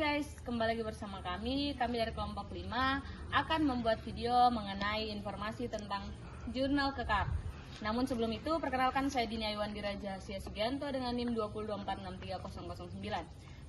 guys, kembali lagi bersama kami dari kelompok 5 akan membuat video mengenai informasi tentang jurnal kekar. Namun sebelum itu, perkenalkan saya Dini Aywan Diraja Sia Sugianto dengan NIM 202463009.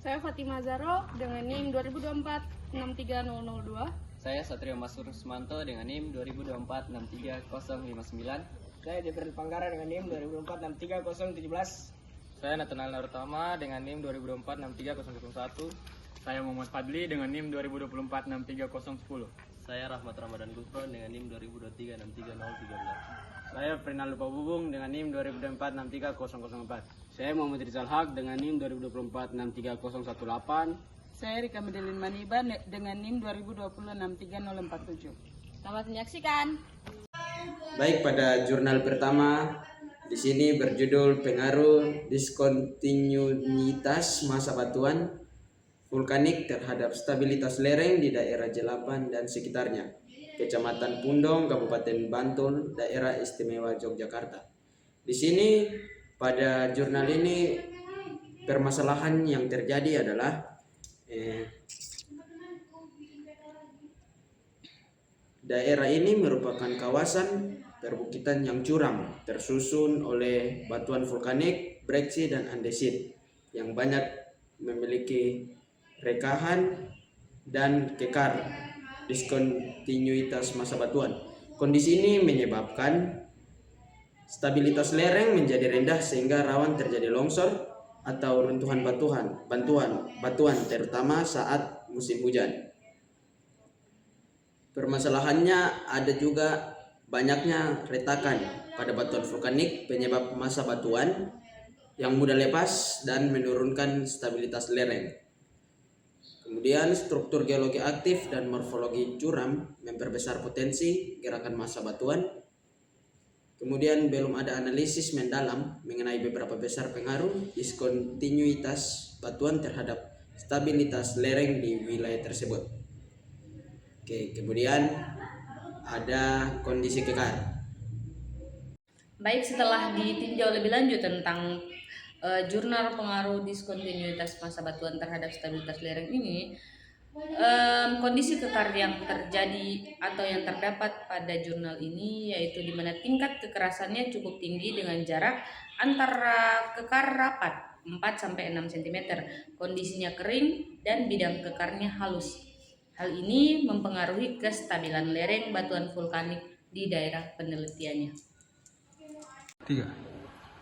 Saya Fatima Zaro dengan NIM 2024-63002. Saya Satrio Masur Sumanto dengan NIM 2024-63059. Saya Debril Panggara dengan NIM 2024-63017. Saya Nathanael Narutama dengan NIM 2024-63001. Saya Muhammad Fadli dengan NIM 2024-63010. Saya Rahmat Ramadan Gufron dengan NIM 2023-63013. Saya Prinal Lupa Bubung dengan NIM 2024-63004. Saya Muhammad Rizal Haq dengan NIM 2024-63018. Saya Rika Medelin Maniba dengan NIM 2020-63047. Selamat menyaksikan. Baik, pada jurnal pertama di sini berjudul pengaruh diskontinuitas massa batuan vulkanik terhadap stabilitas lereng di daerah Jelapan dan sekitarnya, Kecamatan Pundong, Kabupaten Bantul, Daerah Istimewa Yogyakarta. Di sini pada jurnal ini permasalahan yang terjadi adalah daerah ini merupakan kawasan perbukitan yang curam, tersusun oleh batuan vulkanik, breksi dan andesit yang banyak memiliki rekahan dan kekar diskontinuitas massa batuan. Kondisi ini menyebabkan stabilitas lereng menjadi rendah sehingga rawan terjadi longsor atau runtuhan batuan terutama saat musim hujan. Permasalahannya ada juga banyaknya retakan pada batuan vulkanik penyebab massa batuan yang mudah lepas dan menurunkan stabilitas lereng. Kemudian struktur geologi aktif dan morfologi curam memperbesar potensi gerakan massa batuan. Kemudian belum ada analisis mendalam mengenai beberapa besar pengaruh diskontinuitas batuan terhadap stabilitas lereng di wilayah tersebut. Oke, kemudian ada kondisi kekar. Baik, setelah ditinjau lebih lanjut tentang jurnal pengaruh diskontinuitas massa batuan terhadap stabilitas lereng ini, kondisi kekar yang terjadi atau yang terdapat pada jurnal ini yaitu di mana tingkat kekerasannya cukup tinggi dengan jarak antara kekar rapat 4-6 cm, kondisinya kering dan bidang kekarnya halus. Hal ini mempengaruhi kestabilan lereng batuan vulkanik di daerah penelitiannya. 3.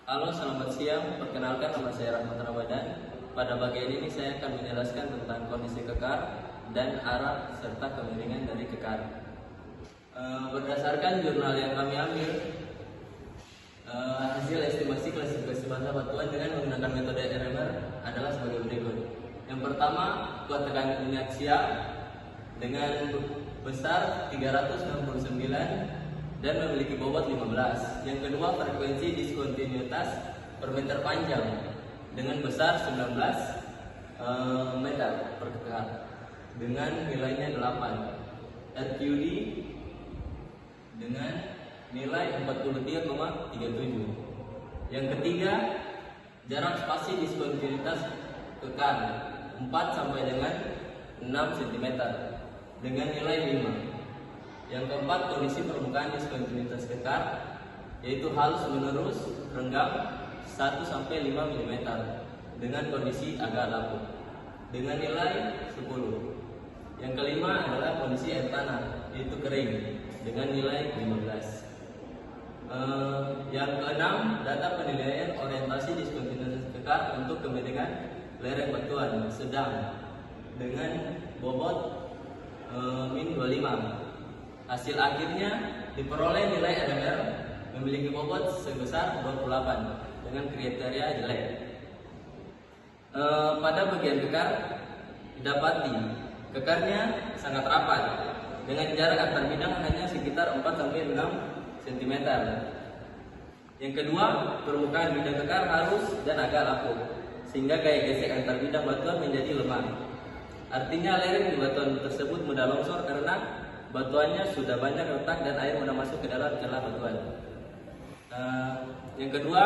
Halo, selamat siang. Perkenalkan, nama saya Rahmat Ramadan. Pada bagian ini saya akan menjelaskan tentang kondisi kekar dan arah serta kemiringan dari kekar. Berdasarkan jurnal yang kami ambil, hasil estimasi klasifikasi massa batuan dengan menggunakan metode RMR adalah sebagai berikut. Yang pertama, kuat tekan minyak aksial dengan besar 369 dan memiliki bobot 15. Yang kedua, frekuensi diskontinuitas per meter panjang dengan besar 19 meter per kekar dengan nilainya 8. RQD dengan nilai 43,37. Yang ketiga, jarak spasi diskontinuitas kekar 4 sampai dengan 6 cm dengan nilai 5. Yang keempat, kondisi permukaan diskontinuitas kekar yaitu halus menerus renggang 1-5 mm dengan kondisi agak lapuk dengan nilai 10. Yang kelima adalah kondisi air tanah yaitu kering dengan nilai 15. Yang keenam, data penilaian orientasi diskontinuitas kekar untuk kemiringan lereng batuan sedang dengan bobot min 25. Hasil akhirnya diperoleh nilai RMR memiliki bobot sebesar 28 dengan kriteria jelek. Pada bagian kekar didapati kekarnya sangat rapat dengan jarak antar bidang hanya sekitar 4-6 cm. Yang kedua, permukaan bidang kekar halus dan agak lapuk sehingga gaya gesek antar bidang batuan menjadi lemah. Artinya lereng di batuan tersebut mudah longsor karena batuannya sudah banyak retak dan air mudah masuk ke dalam celah batuan. Yang kedua,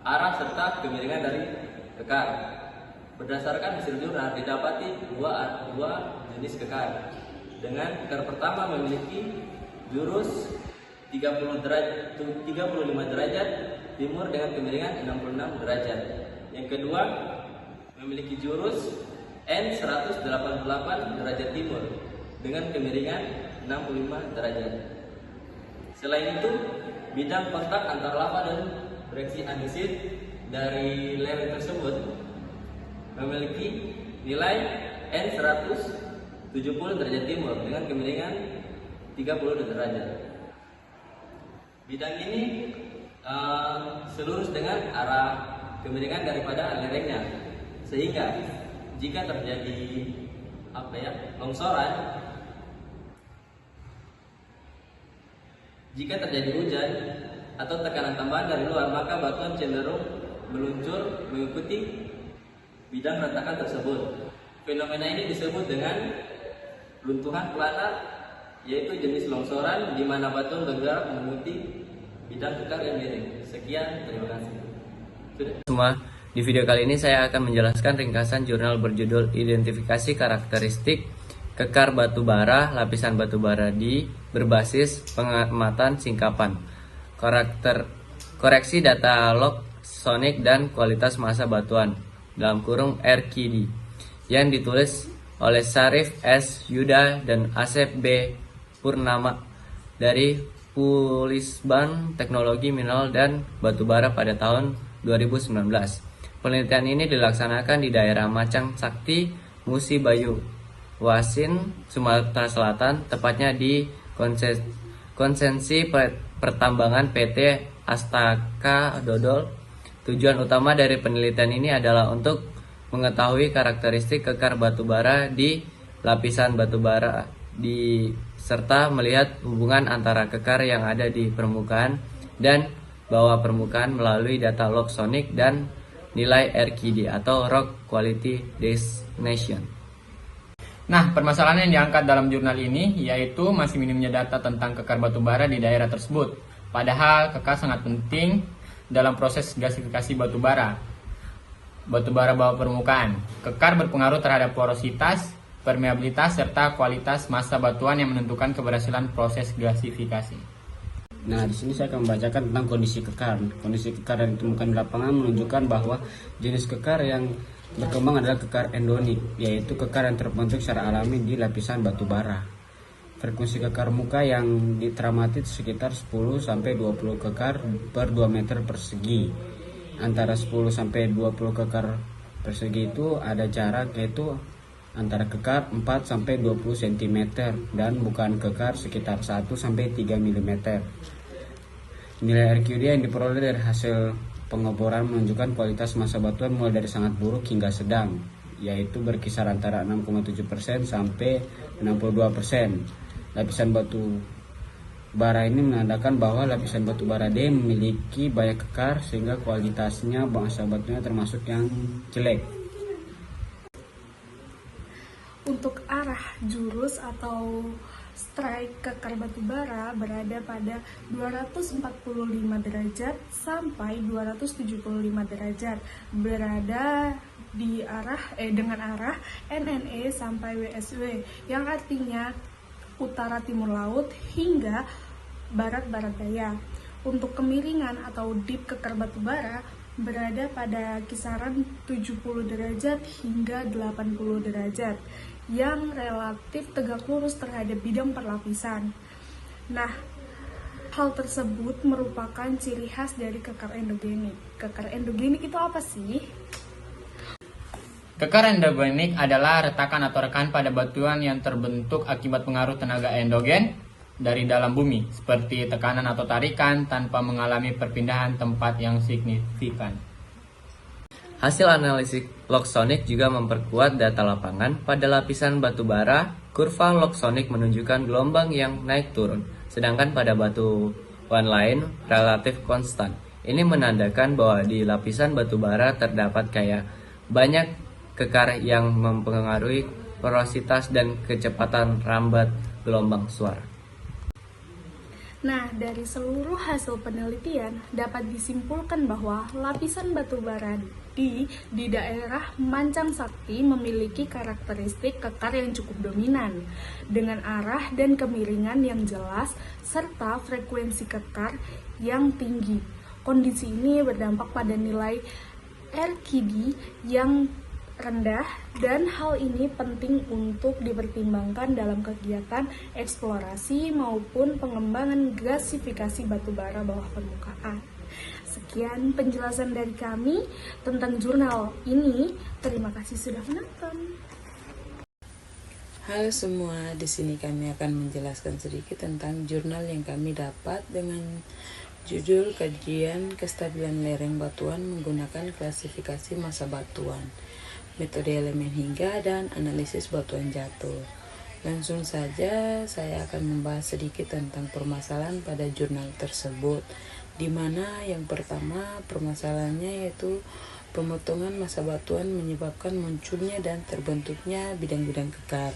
arah serta kemiringan dari kekar. Berdasarkan hasil jurnal didapati dua jenis kekar. Dengan kekar pertama memiliki jurus 35 derajat timur dengan kemiringan 66 derajat. Yang kedua memiliki jurus N188 derajat timur dengan kemiringan 65 derajat. Selain itu, bidang kontak antar lava dan reaksi andesit dari lereng tersebut memiliki nilai N170 derajat timur dengan kemiringan 30 derajat. Bidang ini selurus dengan arah kemiringan daripada lerengnya, sehingga jika terjadi longsoran, jika terjadi hujan atau tekanan tambahan dari luar, maka batuan cenderung meluncur mengikuti bidang retakan tersebut. Fenomena ini disebut dengan runtuhan planar, yaitu jenis longsoran di mana batuan bergerak mengikuti bidang kekar yang miring. Sekian, terima kasih. Sudah. Semua, di video kali ini saya akan menjelaskan ringkasan jurnal berjudul Identifikasi Karakteristik Kekar Batu Bara Lapisan Batu Bara di berbasis pengamatan singkapan, koreksi data log sonik dan kualitas massa batuan (RQD) yang ditulis oleh Syarif S. Yuda dan Asep B. Purnama dari Pulisban Teknologi Mineral dan Batubara pada tahun 2019. Penelitian ini dilaksanakan di daerah Macang Sakti, Musi Bayu, Wasin, Sumatera Selatan, tepatnya di konsensi pertambangan PT Astaka Dodol. Tujuan utama dari penelitian ini adalah untuk mengetahui karakteristik kekar batu bara di lapisan batu bara serta melihat hubungan antara kekar yang ada di permukaan dan bawah permukaan melalui data log sonik dan nilai RQD atau Rock Quality Designation. Nah, permasalahan yang diangkat dalam jurnal ini yaitu masih minimnya data tentang kekar batu bara di daerah tersebut. Padahal kekar sangat penting dalam proses gasifikasi batu bara bawah permukaan. Kekar berpengaruh terhadap porositas, permeabilitas, serta kualitas massa batuan yang menentukan keberhasilan proses gasifikasi. Nah, di sini saya akan membacakan tentang kondisi kekar. Kondisi kekar yang ditemukan di lapangan menunjukkan bahwa jenis kekar yang berkembang adalah kekar endonik, yaitu kekar yang terbentuk secara alami di lapisan batu bara. Frekuensi kekar muka yang diteramati sekitar 10-20 kekar per 2 meter persegi. Antara 10-20 kekar persegi itu ada jarak, yaitu antara kekar 4-20 cm dan bukan kekar sekitar 1-3 mm. Nilai RQD yang diperoleh dari hasil pengeboran menunjukkan kualitas massa batuan mulai dari sangat buruk hingga sedang, yaitu berkisar antara 6,7% sampai 62%. Lapisan batu bara ini menandakan bahwa lapisan batu bara D memiliki banyak kekar sehingga kualitasnya massa batunya termasuk yang jelek. Untuk arah jurus atau strike kekar batu bara berada pada 245 derajat sampai 275 derajat, berada di dengan arah NNE sampai WSW, yang artinya utara timur laut hingga barat daya. Untuk kemiringan atau dip kekar batu bara berada pada kisaran 70 derajat hingga 80 derajat yang relatif tegak lurus terhadap bidang perlapisan. Nah, hal tersebut merupakan ciri khas dari kekar endogenik. Kekar endogenik itu apa sih? Kekar endogenik adalah retakan atau rekan pada batuan yang terbentuk akibat pengaruh tenaga endogen dari dalam bumi, seperti tekanan atau tarikan tanpa mengalami perpindahan tempat yang signifikan. Hasil analisis log sonik juga memperkuat data lapangan. Pada lapisan batu bara, kurva log sonik menunjukkan gelombang yang naik turun, sedangkan pada batuan lain relatif konstan. Ini menandakan bahwa di lapisan batu bara terdapat banyak kekar yang mempengaruhi porositas dan kecepatan rambat gelombang suara. Nah, dari seluruh hasil penelitian dapat disimpulkan bahwa lapisan batu bara Jadi, di daerah Mancang Sakti memiliki karakteristik kekar yang cukup dominan, dengan arah dan kemiringan yang jelas, serta frekuensi kekar yang tinggi. Kondisi ini berdampak pada nilai RKD yang rendah, dan hal ini penting untuk dipertimbangkan dalam kegiatan eksplorasi maupun pengembangan gasifikasi batubara bawah permukaan. Sekian penjelasan dari kami tentang jurnal ini. Terima kasih sudah menonton. Halo semua, di sini kami akan menjelaskan sedikit tentang jurnal yang kami dapat dengan judul Kajian Kestabilan Lereng Batuan menggunakan klasifikasi massa batuan, metode elemen hingga, dan analisis batuan jatuh. Langsung saja saya akan membahas sedikit tentang permasalahan pada jurnal tersebut, di mana yang pertama permasalahannya yaitu pemotongan massa batuan menyebabkan munculnya dan terbentuknya bidang-bidang kekar.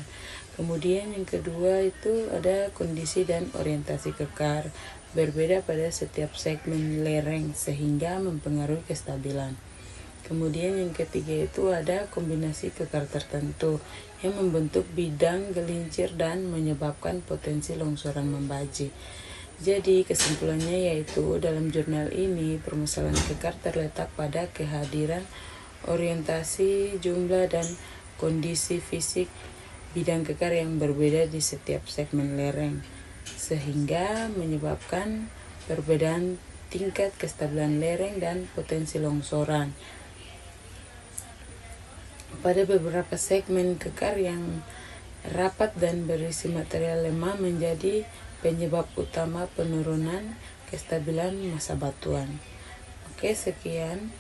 Kemudian yang kedua itu ada kondisi dan orientasi kekar berbeda pada setiap segmen lereng sehingga mempengaruhi kestabilan. Kemudian yang ketiga itu ada kombinasi kekar tertentu yang membentuk bidang gelincir dan menyebabkan potensi longsoran membaji. Jadi kesimpulannya yaitu dalam jurnal ini permasalahan kekar terletak pada kehadiran orientasi, jumlah, dan kondisi fisik bidang kekar yang berbeda di setiap segmen lereng, sehingga menyebabkan perbedaan tingkat kestabilan lereng dan potensi longsoran. Pada beberapa segmen kekar yang rapat dan berisi material lemah menjadi penyebab utama penurunan kestabilan massa batuan. Oke, sekian.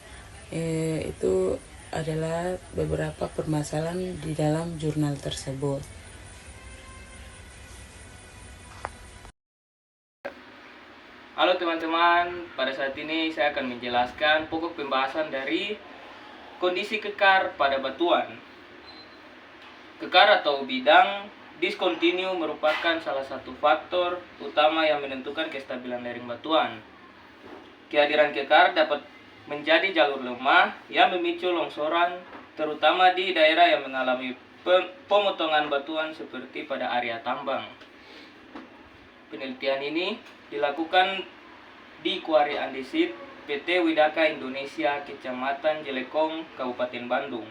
Itu adalah beberapa permasalahan di dalam jurnal tersebut. Halo teman-teman, pada saat ini saya akan menjelaskan pokok pembahasan dari kondisi kekar pada batuan. Kekar atau bidang diskontinu merupakan salah satu faktor utama yang menentukan kestabilan lereng batuan. Kehadiran kekar dapat menjadi jalur lemah yang memicu longsoran, terutama di daerah yang mengalami pemotongan batuan seperti pada area tambang. Penelitian ini dilakukan di Kuari Andesit, PT Widaka Indonesia, Kecamatan Jelekong, Kabupaten Bandung.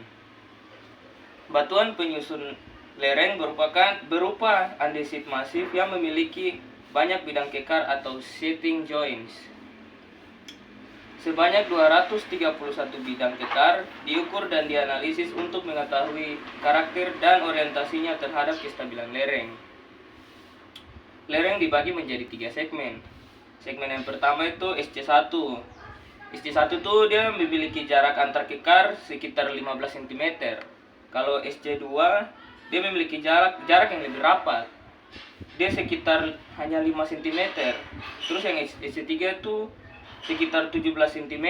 Batuan penyusun lereng berupa andesit masif yang memiliki banyak bidang kekar atau setting joints. Sebanyak 231 bidang kekar diukur dan dianalisis untuk mengetahui karakter dan orientasinya terhadap kestabilan lereng. Lereng dibagi menjadi 3 segmen. Segmen yang pertama itu SC1. SC1 itu dia memiliki jarak antar kekar sekitar 15 cm. Kalau SC2 dia memiliki jarak yang lebih rapat. Dia sekitar hanya 5 cm. Terus yang SC3 itu sekitar 17 cm.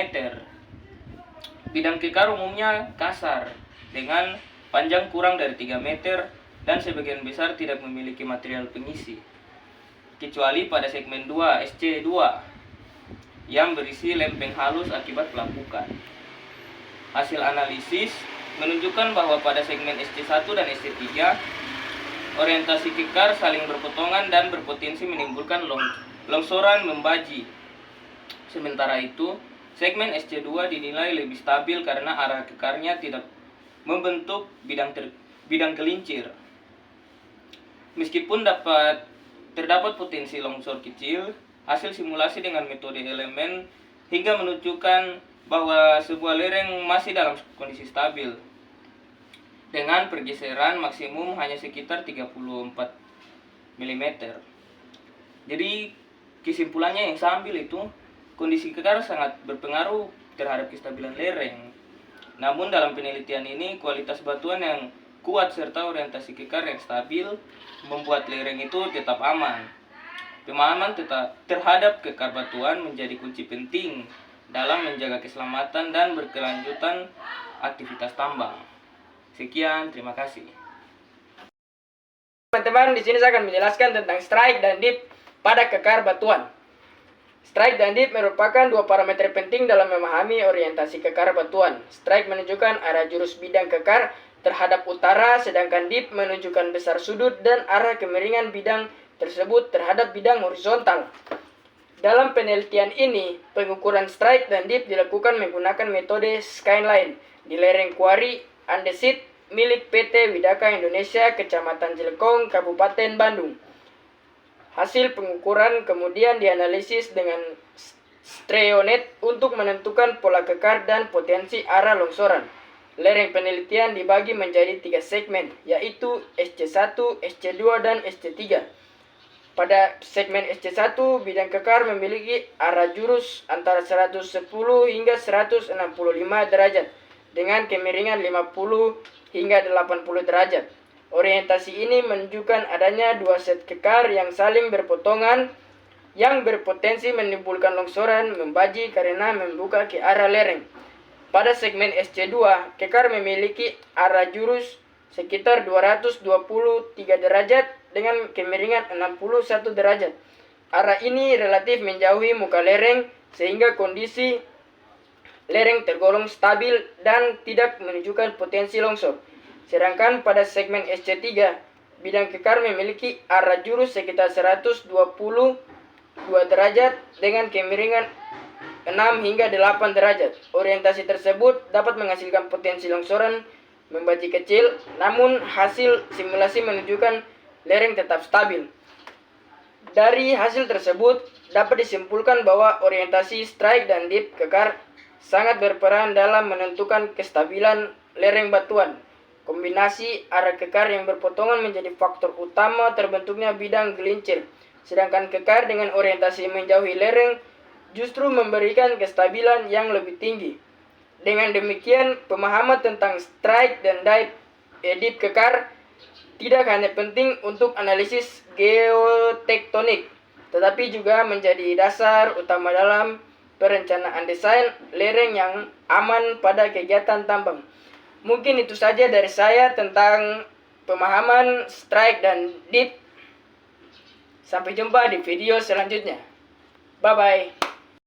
Bidang kekar umumnya kasar dengan panjang kurang dari 3 meter dan sebagian besar tidak memiliki material pengisi, kecuali pada segmen 2 SC2 yang berisi lempeng halus akibat pelapukan. Hasil analisis menunjukkan bahwa pada segmen SC1 dan SC3 orientasi kekar saling berpotongan dan berpotensi menimbulkan longsoran membaji. Sementara itu, segmen SC2 dinilai lebih stabil karena arah kekarnya tidak membentuk bidang gelincir. Meskipun terdapat potensi longsor kecil, hasil simulasi dengan metode elemen hingga menunjukkan bahwa sebuah lereng masih dalam kondisi stabil dengan pergeseran maksimum hanya sekitar 34 mm. Jadi kesimpulannya yang saya ambil itu kondisi kekar sangat berpengaruh terhadap kestabilan lereng. Namun dalam penelitian ini kualitas batuan yang kuat serta orientasi kekar yang stabil membuat lereng itu tetap aman. Pemahaman terhadap kekar batuan menjadi kunci penting dalam menjaga keselamatan dan berkelanjutan aktivitas tambang. Sekian, terima kasih. Teman-teman, di sini saya akan menjelaskan tentang strike dan dip pada kekar batuan. Strike dan dip merupakan dua parameter penting dalam memahami orientasi kekar batuan. Strike menunjukkan arah jurus bidang kekar terhadap utara, sedangkan dip menunjukkan besar sudut dan arah kemiringan bidang tersebut terhadap bidang horizontal. Dalam penelitian ini, pengukuran strike dan dip dilakukan menggunakan metode skyline di lereng Kuari Andesit milik PT Widaka Indonesia, Kecamatan Jelekong, Kabupaten Bandung. Hasil pengukuran kemudian dianalisis dengan Streonet untuk menentukan pola kekar dan potensi arah longsoran. Lereng penelitian dibagi menjadi 3 segmen, yaitu SC1, SC2, dan SC3. Pada segmen SC1, bidang kekar memiliki arah jurus antara 110 hingga 165 derajat dengan kemiringan 50 hingga 80 derajat. Orientasi ini menunjukkan adanya dua set kekar yang saling berpotongan yang berpotensi menimbulkan longsoran membaji karena membuka ke arah lereng. Pada segmen SC2, kekar memiliki arah jurus sekitar 223 derajat dengan kemiringan 61 derajat. Arah ini relatif menjauhi muka lereng sehingga kondisi lereng tergolong stabil dan tidak menunjukkan potensi longsor. Sedangkan pada segmen SC3, bidang kekar memiliki arah jurus sekitar 122 derajat dengan kemiringan 6 hingga 8 derajat. Orientasi tersebut dapat menghasilkan potensi longsoran membaji kecil, namun hasil simulasi menunjukkan lereng tetap stabil. Dari hasil tersebut, dapat disimpulkan bahwa orientasi strike dan dip kekar sangat berperan dalam menentukan kestabilan lereng batuan. Kombinasi arah kekar yang berpotongan menjadi faktor utama terbentuknya bidang gelincir, sedangkan kekar dengan orientasi menjauhi lereng justru memberikan kestabilan yang lebih tinggi. Dengan demikian, pemahaman tentang strike dan dip kekar tidak hanya penting untuk analisis geotektonik, tetapi juga menjadi dasar utama dalam perencanaan desain lereng yang aman pada kegiatan tambang. Mungkin itu saja dari saya tentang pemahaman strike dan dip. Sampai jumpa di video selanjutnya. Bye-bye.